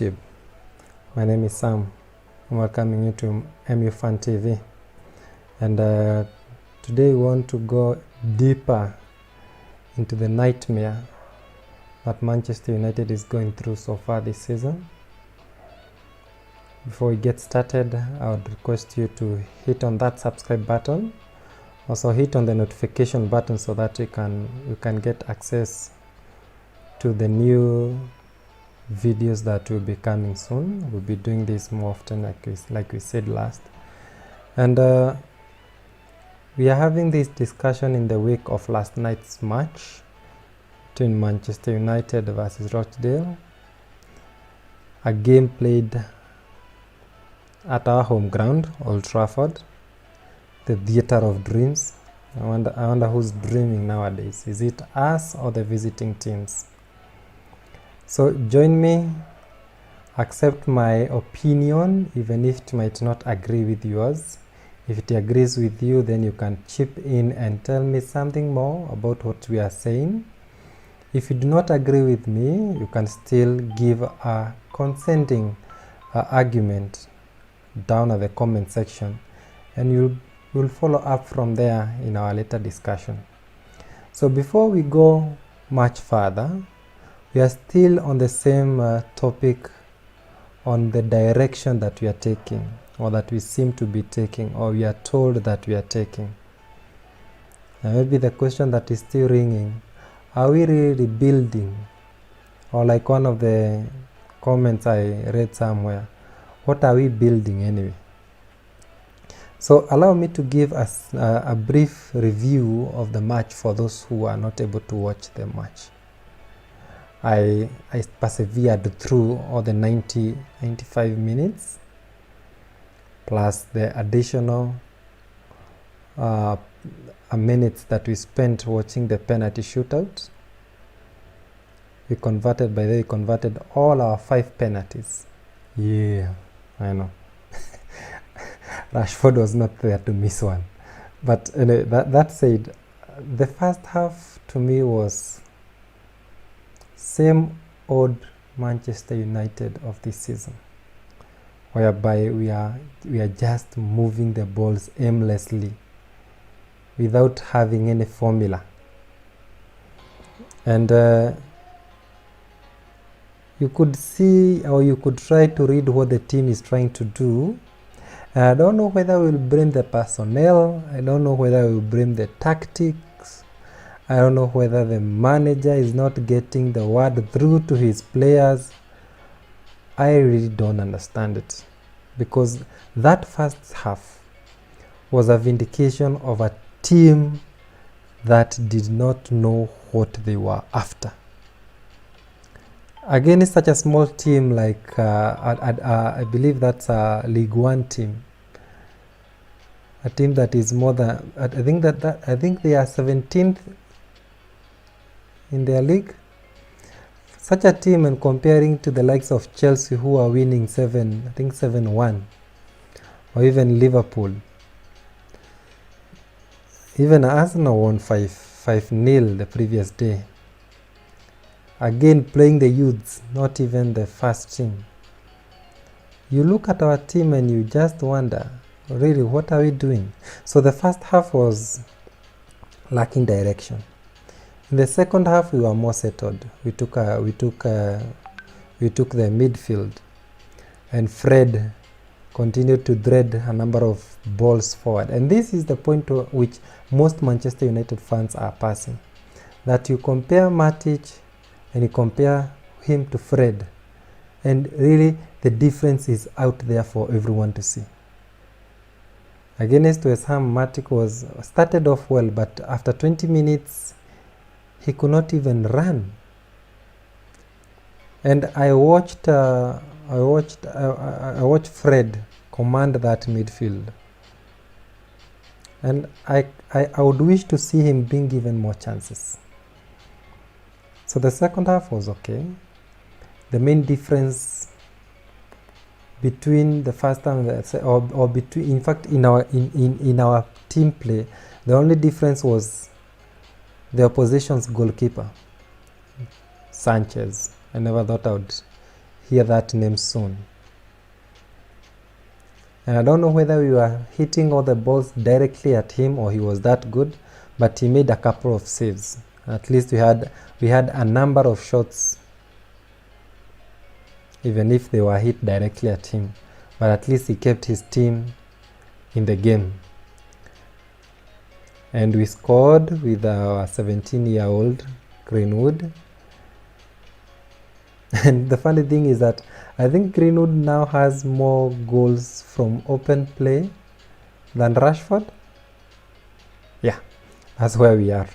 YouTube. My name is Sam. I'm welcoming you to MU Fan TV. And today we want to go deeper into the nightmare that Manchester United is going through so far this season. Before we get started, I would request you to hit on that subscribe button. Also hit on the notification button so that you can get access to the new videos that will be coming soon. We'll be doing this more often, like we said last. And we are having this discussion in the wake of last night's match between Manchester United versus Rochdale, a game played at our home ground, Old Trafford, the theatre of dreams. I wonder who's dreaming nowadays. Is it us or the visiting teams? So join me, accept my opinion, even if it might not agree with yours. If it agrees with you, then you can chip in and tell me something more about what we are saying. If you do not agree with me, you can still give a consenting argument down at the comment section, and we'll follow up from there in our later discussion. So before we go much further, we are still on the same topic on the direction that we are taking, or that we seem to be taking, or we are told that we are taking. Now maybe the question that is still ringing, are we really rebuilding? Or like one of the comments I read somewhere, what are we building anyway? So allow me to give us a brief review of the match for those who are not able to watch the match. I persevered through all the 95 minutes, plus the additional minutes that we spent watching the penalty shootout. We converted all our 5 penalties. Yeah, I know. Rashford was not there to miss one. But anyway, that said, the first half to me was same old Manchester United of this season, whereby we are just moving the balls aimlessly without having any formula. And you could see, or you could try to read what the team is trying to do. I don't know whether we'll blame the personnel, I don't know whether we'll blame the tactics, I don't know whether the manager is not getting the word through to his players. I really don't understand it, because that first half was a vindication of a team that did not know what they were after. Against such a small team like I believe that's a League One team, a team that is more than I think they are 17th in their league. Such a team, and comparing to the likes of Chelsea, who are winning 7-1, or even Liverpool. Even Arsenal won 5-0 the previous day. Again, playing the youths, not even the first team. You look at our team and you just wonder, really, what are we doing? So the first half was lacking direction. In the second half, we were more settled. We took the midfield, and Fred continued to thread a number of balls forward. And this is the point to which most Manchester United fans are passing, that you compare Matic and you compare him to Fred, and really the difference is out there for everyone to see. Against West Ham, Matic started off well, but after 20 minutes he could not even run. And I watched Fred command that midfield, and I would wish to see him being given more chances. So the second half was okay. The main difference between the first time or between, in fact, in our team play, the only difference was the opposition's goalkeeper, Sanchez. I never thought I would hear that name soon. And I don't know whether we were hitting all the balls directly at him or he was that good, but he made a couple of saves. At least we had a number of shots, even if they were hit directly at him. But at least he kept his team in the game. And we scored with our 17-year-old Greenwood. And the funny thing is that I think Greenwood now has more goals from open play than Rashford. Yeah, that's where we are.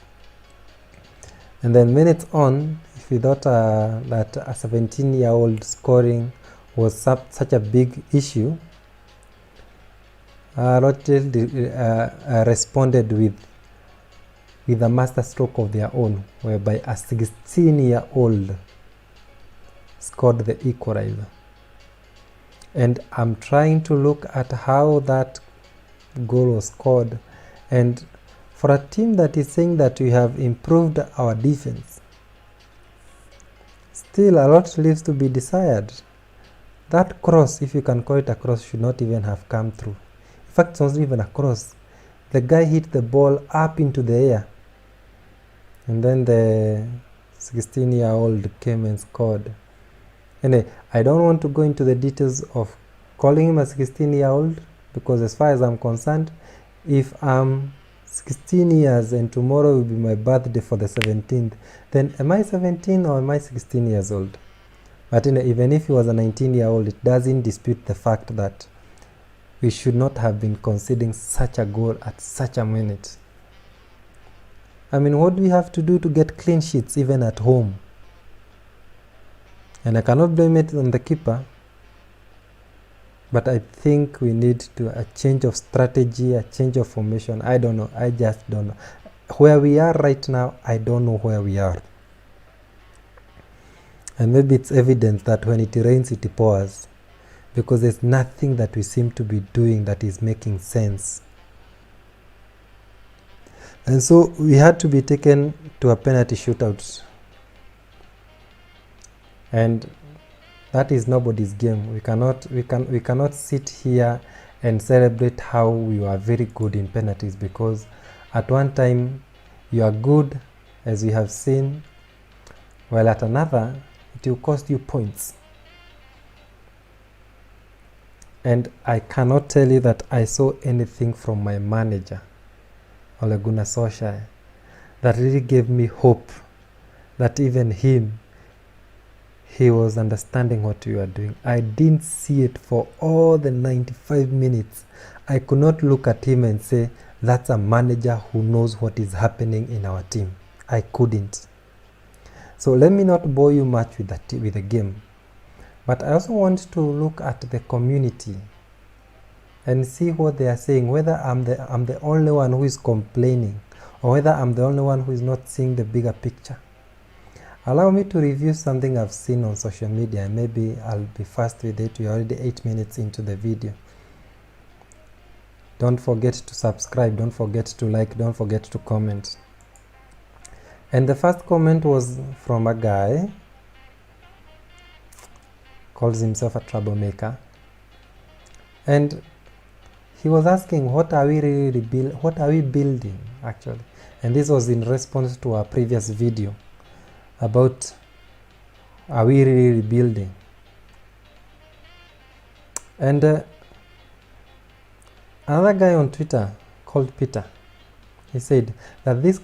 And then minutes on, if we thought that a 17-year-old scoring was such a big issue, Rochdale responded with a master stroke of their own, whereby a 16-year-old scored the equalizer. And I'm trying to look at how that goal was scored, and for a team that is saying that we have improved our defense, still a lot leaves to be desired. That cross, if you can call it a cross, should not even have come through. In fact, it wasn't even a cross. The guy hit the ball up into the air, and then the 16-year-old came and scored. Anyway, I don't want to go into the details of calling him a 16-year-old, because as far as I'm concerned, if I'm 16 years and tomorrow will be my birthday for the 17th, then am I 17 or am I 16 years old? But even if he was a 19-year-old, it doesn't dispute the fact that we should not have been conceding such a goal at such a minute. I mean, what do we have to do to get clean sheets even at home? And I cannot blame it on the keeper, but I think we need a change of strategy, a change of formation. I don't know. I just don't know. Where we are right now, I don't know where we are. And maybe it's evident that when it rains, it pours, because there's nothing that we seem to be doing that is making sense. And so we had to be taken to a penalty shootout. And that is nobody's game. We cannot sit here and celebrate how we were very good in penalties, because at one time you are good, as we have seen, while at another it will cost you points. And I cannot tell you that I saw anything from my manager, Ole Gunnar Solskjaer, that really gave me hope that even he was understanding what we were doing. I didn't see it for all the 95 minutes. I could not look at him and say, that's a manager who knows what is happening in our team. I couldn't. So let me not bore you much with the game. But I also want to look at the community and see what they are saying, whether I'm the only one who is complaining, or whether I'm the only one who is not seeing the bigger picture. Allow me to review something I've seen on social media, and maybe I'll be fast with it. We're already 8 minutes into the video. Don't forget to subscribe, don't forget to like, don't forget to comment. And the first comment was from a guy, calls himself a troublemaker, and he was asking, what are we building actually? And this was in response to our previous video about, are we really rebuilding? And another guy on Twitter called Peter, he said that this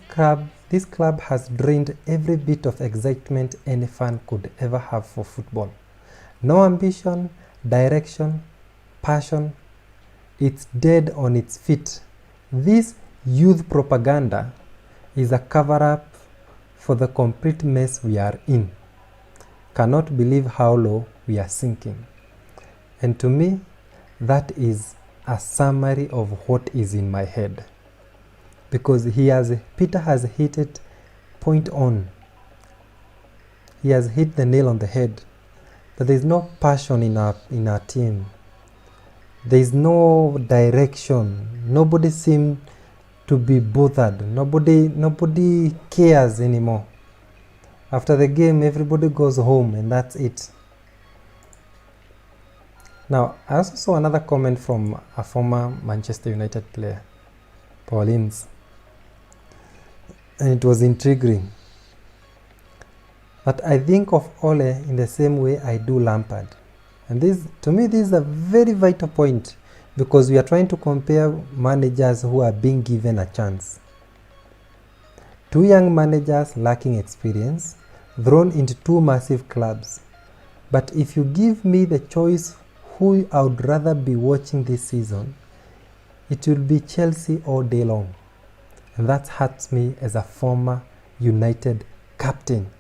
club has drained every bit of excitement any fan could ever have for football. No ambition, direction, passion. It's dead on its feet. This youth propaganda is a cover-up for the complete mess we are in. Cannot believe how low we are sinking. And to me, that is a summary of what is in my head. Because Peter has hit it point on. He has hit the nail on the head. That there is no passion in our team. There is no direction. Nobody seems to be bothered. Nobody cares anymore. After the game, everybody goes home, and that's it. Now, I also saw another comment from a former Manchester United player, Paul Ince, and it was intriguing. But I think of Ole in the same way I do Lampard. And this, to me, this is a very vital point, because we are trying to compare managers who are being given a chance. Two young managers lacking experience, thrown into two massive clubs. But if you give me the choice who I would rather be watching this season, it will be Chelsea all day long. And that hurts me as a former United captain.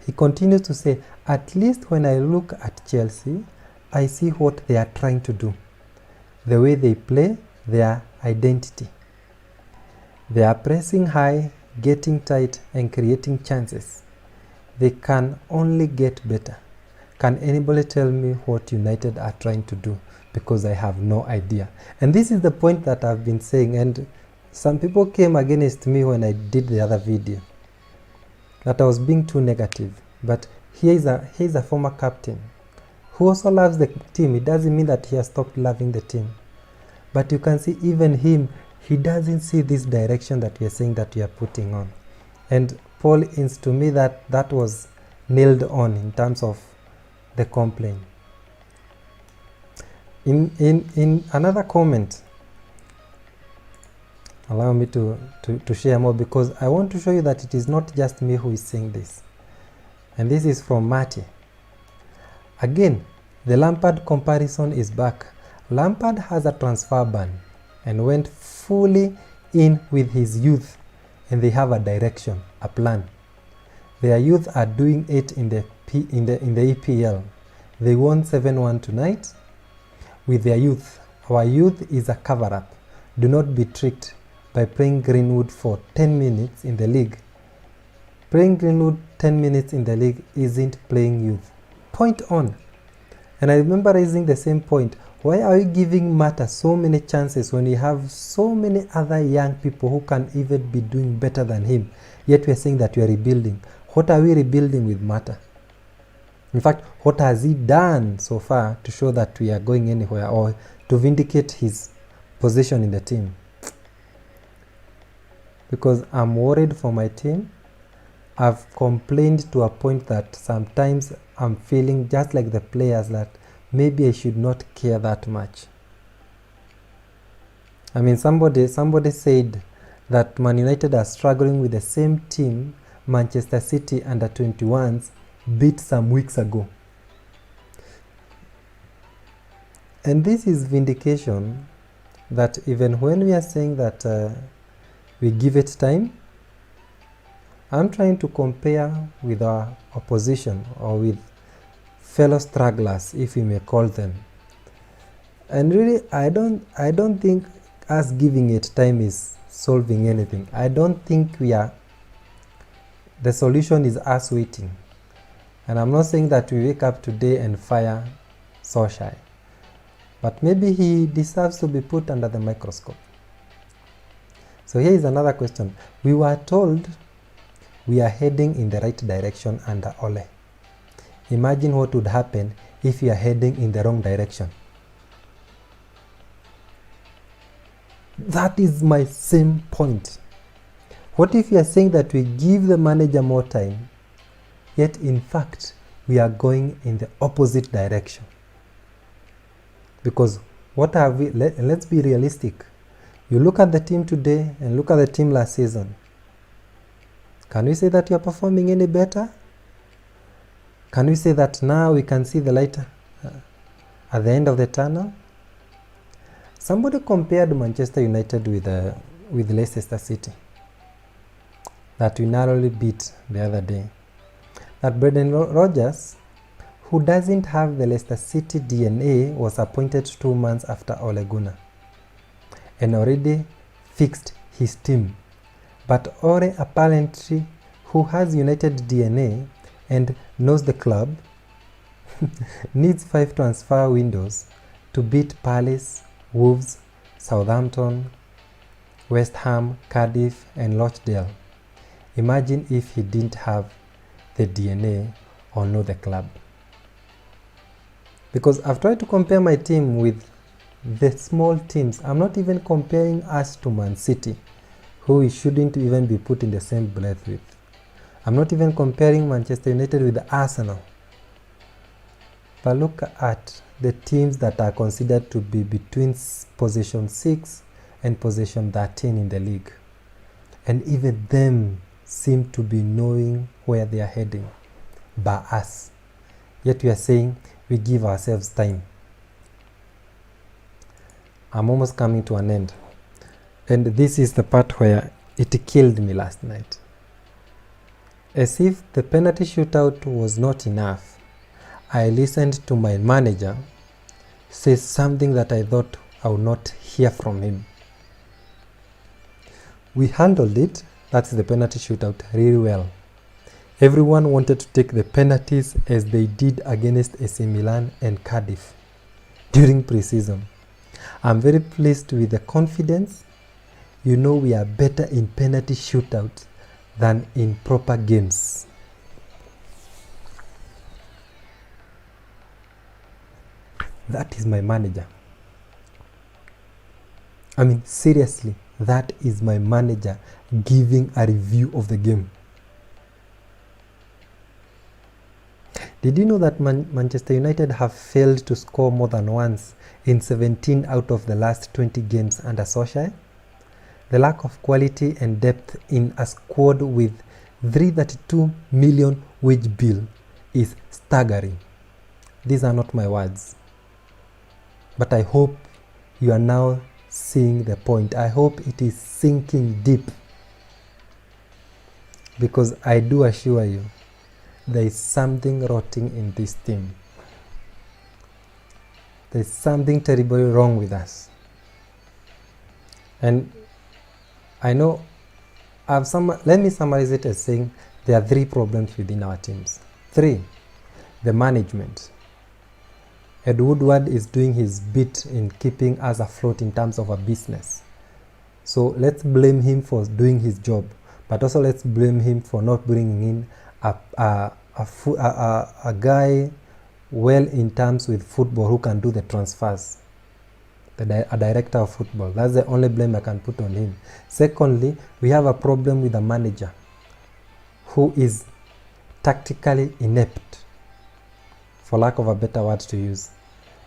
He continues to say, at least when I look at Chelsea, I see what they are trying to do. The way they play, their identity. They are pressing high, getting tight, and creating chances. They can only get better. Can anybody tell me what United are trying to do? Because I have no idea. And this is the point that I've been saying, and some people came against me when I did the other video, that I was being too negative. But he's a former captain who also loves the team. It doesn't mean that he has stopped loving the team. But you can see even him, he doesn't see this direction that we are saying that we are putting on. And Paul Ince, to me, that was nailed on in terms of the complaint. In another comment, allow me to share more, because I want to show you that it is not just me who is saying this. And this is from Marty. Again, the Lampard comparison is back. Lampard has a transfer ban and went fully in with his youth, and they have a direction, a plan. Their youth are doing it in the EPL. They won 7-1 tonight with their youth. Our youth is a cover-up. Do not be tricked by playing Greenwood for 10 minutes in the league. Playing Greenwood 10 minutes in the league isn't playing youth. Point on. And I remember raising the same point. Why are you giving Mata so many chances when you have so many other young people who can even be doing better than him? Yet we are saying that we are rebuilding. What are we rebuilding with Mata? In fact, what has he done so far to show that we are going anywhere, or to vindicate his position in the team? Because I'm worried for my team. I've complained to a point that sometimes I'm feeling just like the players, that maybe I should not care that much. I mean, somebody said that Man United are struggling with the same team Manchester City under 21s beat some weeks ago. And this is vindication that even when we are saying that we give it time, I'm trying to compare with our opposition, or with fellow stragglers, if you may call them. And really, I don't think us giving it time is solving anything. I don't think the solution is us waiting. And I'm not saying that we wake up today and fire Solskjaer, but maybe he deserves to be put under the microscope. So here is another question. We were told we are heading in the right direction under Ole. Imagine what would happen if you are heading in the wrong direction. That is my same point. What if you are saying that we give the manager more time, yet in fact we are going in the opposite direction? Because what have we, let's be realistic. You look at the team today and look at the team last season. Can we say that you are performing any better? Can we say that now we can see the light at the end of the tunnel? Somebody compared Manchester United with Leicester City, that we narrowly beat the other day. That Brendan Rodgers, who doesn't have the Leicester City DNA, was appointed 2 months after Ole Gunnar and already fixed his team. But Ole, apparently, who has United DNA and knows the club, needs 5 transfer windows to beat Palace, Wolves, Southampton, West Ham, Cardiff, and Rochdale. Imagine if he didn't have the DNA or know the club. Because I've tried to compare my team with the small teams. I'm not even comparing us to Man City, who we shouldn't even be put in the same breath with. I'm not even comparing Manchester United with Arsenal. But look at the teams that are considered to be between position 6 and position 13 in the league. And even them seem to be knowing where they are heading by us. Yet we are saying we give ourselves time. I'm almost coming to an end. And this is the part where it killed me last night. As if the penalty shootout was not enough, I listened to my manager say something that I thought I would not hear from him. We handled it, that's the penalty shootout, really well. Everyone wanted to take the penalties as they did against AC Milan and Cardiff during pre-season. I'm very pleased with the confidence. You know, we are better in penalty shootouts than in proper games. That is my manager. I mean, seriously, that is my manager giving a review of the game. Did you know that Manchester United have failed to score more than once in 17 out of the last 20 games under Solskjaer? The lack of quality and depth in a squad with 332 million wage bill is staggering. These are not my words. But I hope you are now seeing the point. I hope it is sinking deep. Because I do assure you, there is something rotting in this team. There is something terribly wrong with us. And I know, let me summarize it as saying there are 3 problems within our teams. 3, the management. Ed Woodward is doing his bit in keeping us afloat in terms of a business. So let's blame him for doing his job, but also let's blame him for not bringing in a guy well in terms with football who can do the transfers. A director of football. That's the only blame I can put on him. Secondly, we have a problem with a manager who is tactically inept, for lack of a better word to use.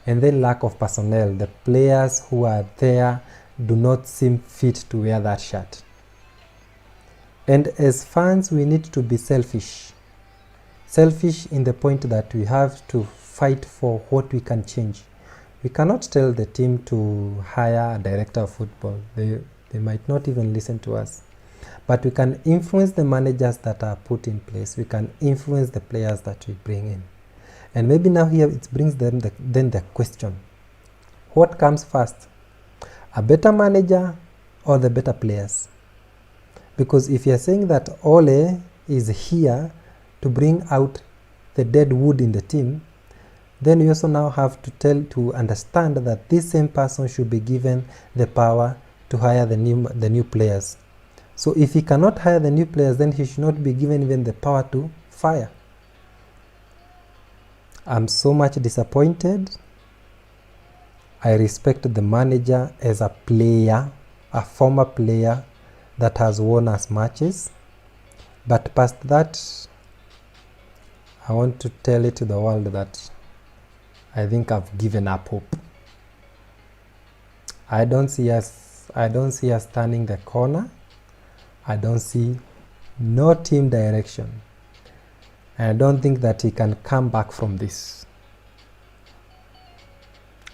And then lack of personnel. The players who are there do not seem fit to wear that shirt. And as fans, we need to be selfish. Selfish in the point that we have to fight for what we can change. We cannot tell the team to hire a director of football. They might not even listen to us. But we can influence the managers that are put in place. We can influence the players that we bring in. And maybe now here it brings them then the question. What comes first? A better manager or the better players? Because if you're saying that OLE is here to bring out the dead wood in the team, then you also now have to understand that this same person should be given the power to hire the new players. So if he cannot hire the new players, then he should not be given even the power to fire. I'm so much disappointed. I respect the manager as a player, a former player that has won us matches. But past that, I want to tell it to the world that I think I've given up hope. I don't see us turning the corner. I don't see no team direction. And I don't think that he can come back from this.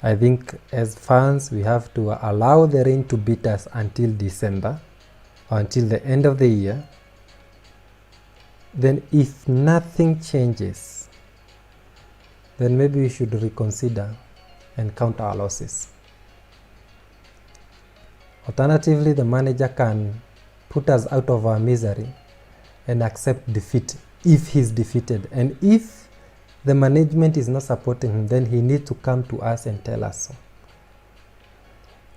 I think as fans, we have to allow the rain to beat us until December, or until the end of the year. Then if nothing changes, then maybe we should reconsider and count our losses. Alternatively, the manager can put us out of our misery and accept defeat if he's defeated. And if the management is not supporting him, then he needs to come to us and tell us so.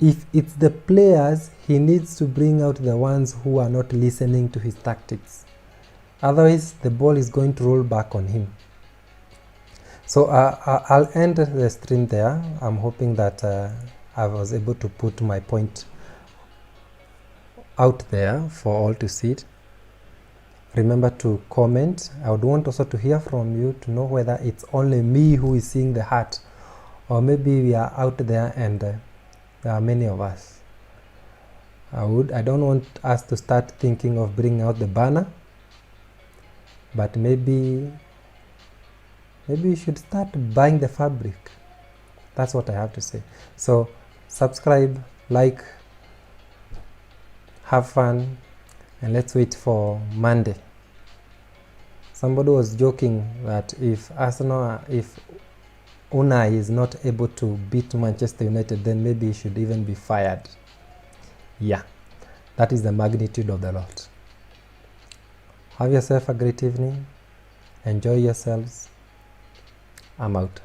If it's the players, he needs to bring out the ones who are not listening to his tactics. Otherwise, the ball is going to roll back on him. So I'll end the stream there. I'm hoping that I was able to put my point out there for all to see it. Remember to comment. I would want also to hear from you to know whether it's only me who is seeing the heart, or maybe we are out there and there are many of us. I don't want us to start thinking of bringing out the banner, but maybe you should start buying the fabric. That's what I have to say. So subscribe, like, have fun, and let's wait for Monday. Somebody was joking that if Unai is not able to beat Manchester United, then maybe he should even be fired. Yeah, that is the magnitude of the lot. Have yourself a great evening. Enjoy yourselves. I'm out.